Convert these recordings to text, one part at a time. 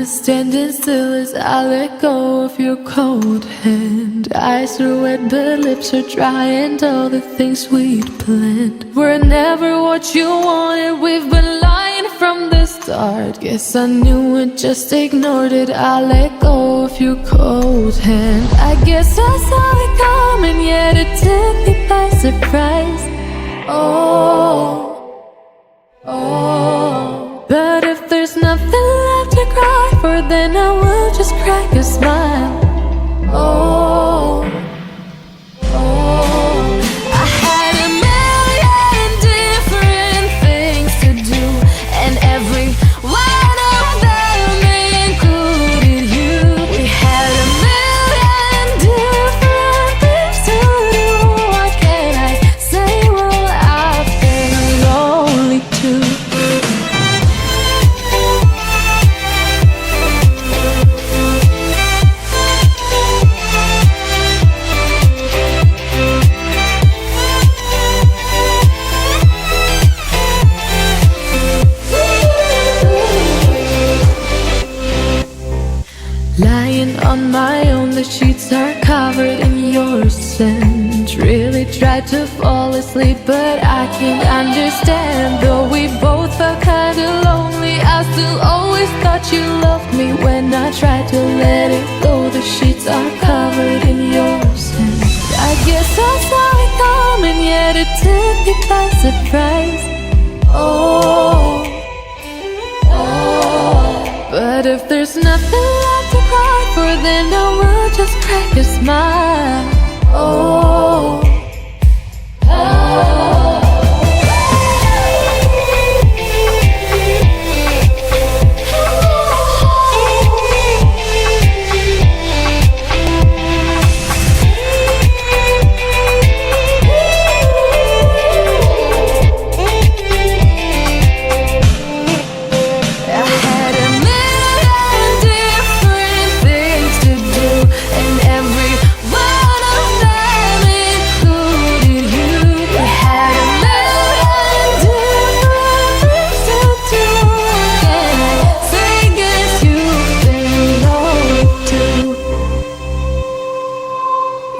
standing still as I let go of your cold hand. Eyes are wet but lips are dry, and all the things we'd planned were never what you wanted. We've been lying from the start. Guess I knew it, just ignored it. I let go of your cold hand. I guess I saw it coming, yet it took me by surprise. But if there's nothing left to cry for, then I will just crack a smile. I had a million different things to do, and every one of them included you. We had a million different things to do. What can I say? Well, I've been lonely too. Lying on my own, the sheets are covered in your scent. Really tried to fall asleep, but I can't understand. Though we both felt kinda lonely, I still always thought you loved me. When I tried to let it go, the sheets are covered in your scent. I guess I saw it coming, yet it took me by surprise. But if there's nothing left to cry for, then I will just crack a smile.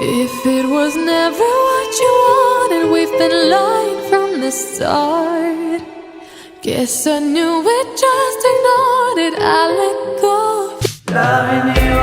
If it was never what you wanted, we've been lying from the start. Guess I knew it, just ignored it. I let go. Loving you.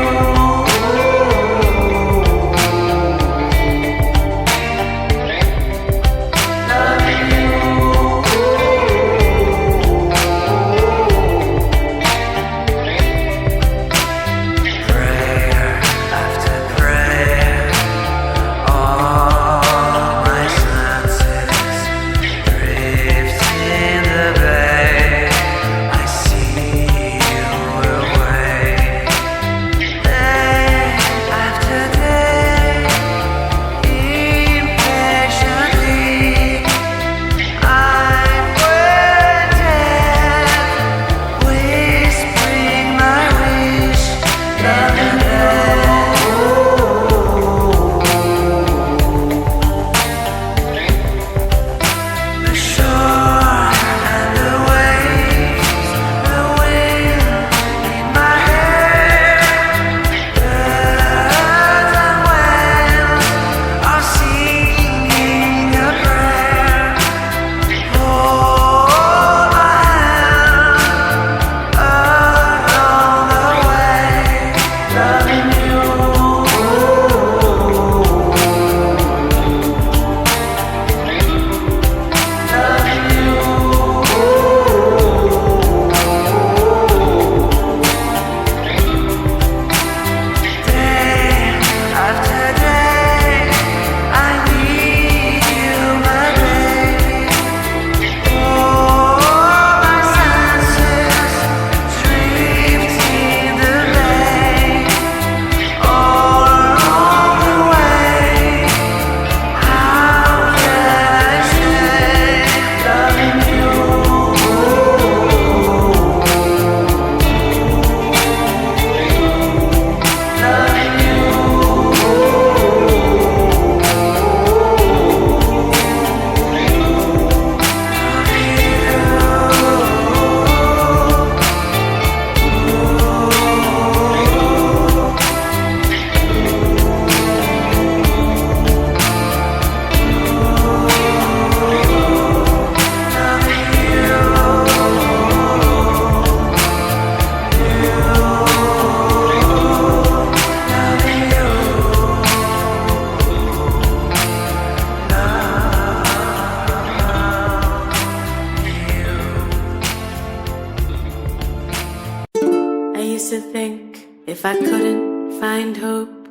I couldn't find hope,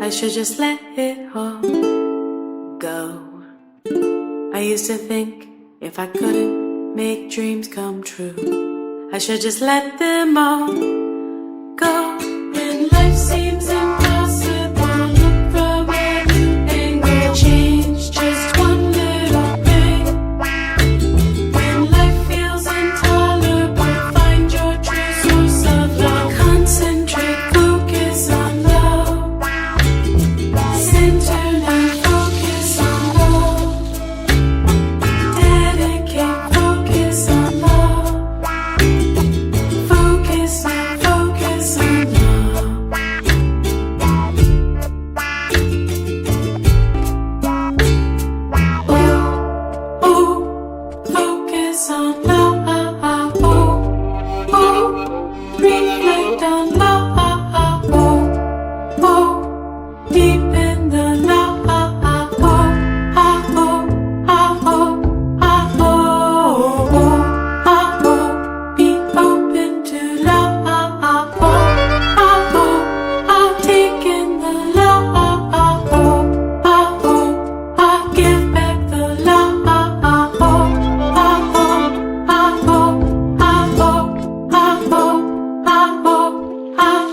I should just let it all go. I used to think if I couldn't make dreams come true, I should just let them all go. When life seems impossible, look from a new angle. Change just one little thing. When life feels intolerable, find your true source of love. Concentrate, focus on love. Center now, focus on love. Dedicate, focus on love. Focus now, focus on love. Oh, oh, focus on love. Oh, oh, reflect on love. Oh, oh, deep in the love. Oh, oh, oh, oh, oh, oh, oh, be open to love. Oh, oh, oh, take in the love. Oh, oh, oh, give back the love. Oh, oh, oh,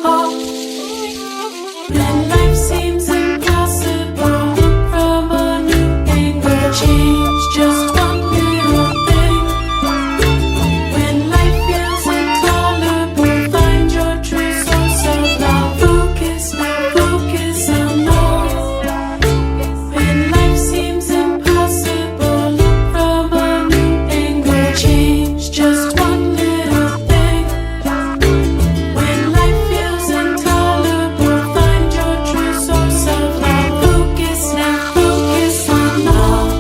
oh, when life seems impossible, look from a new angle. Change just one little thing. When life feels intolerable, find your true source of love. Focus now, focus on love. When life seems impossible, look from a new angle. Change just one little thing. When life feels intolerable, find your true source of love. Focus now, focus on love.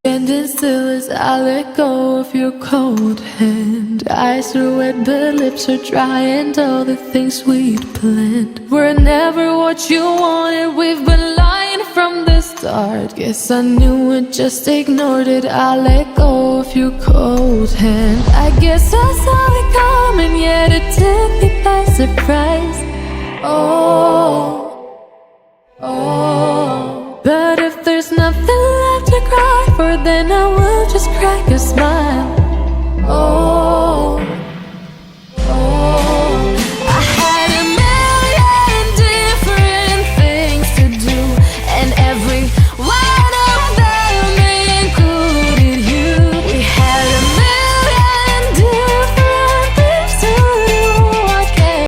Standing still as I let go of your cold hand. Eyes are wet but lips are dry, and all the things we'd planned were never what you wanted. We've been lying from the start. Guess I knew it, just ignored it. I let go of your cold hand. I guess I saw it coming, yet it took me by surprise. Oh, oh. But if there's nothing left to cry for, then I will just crack a smile. Oh.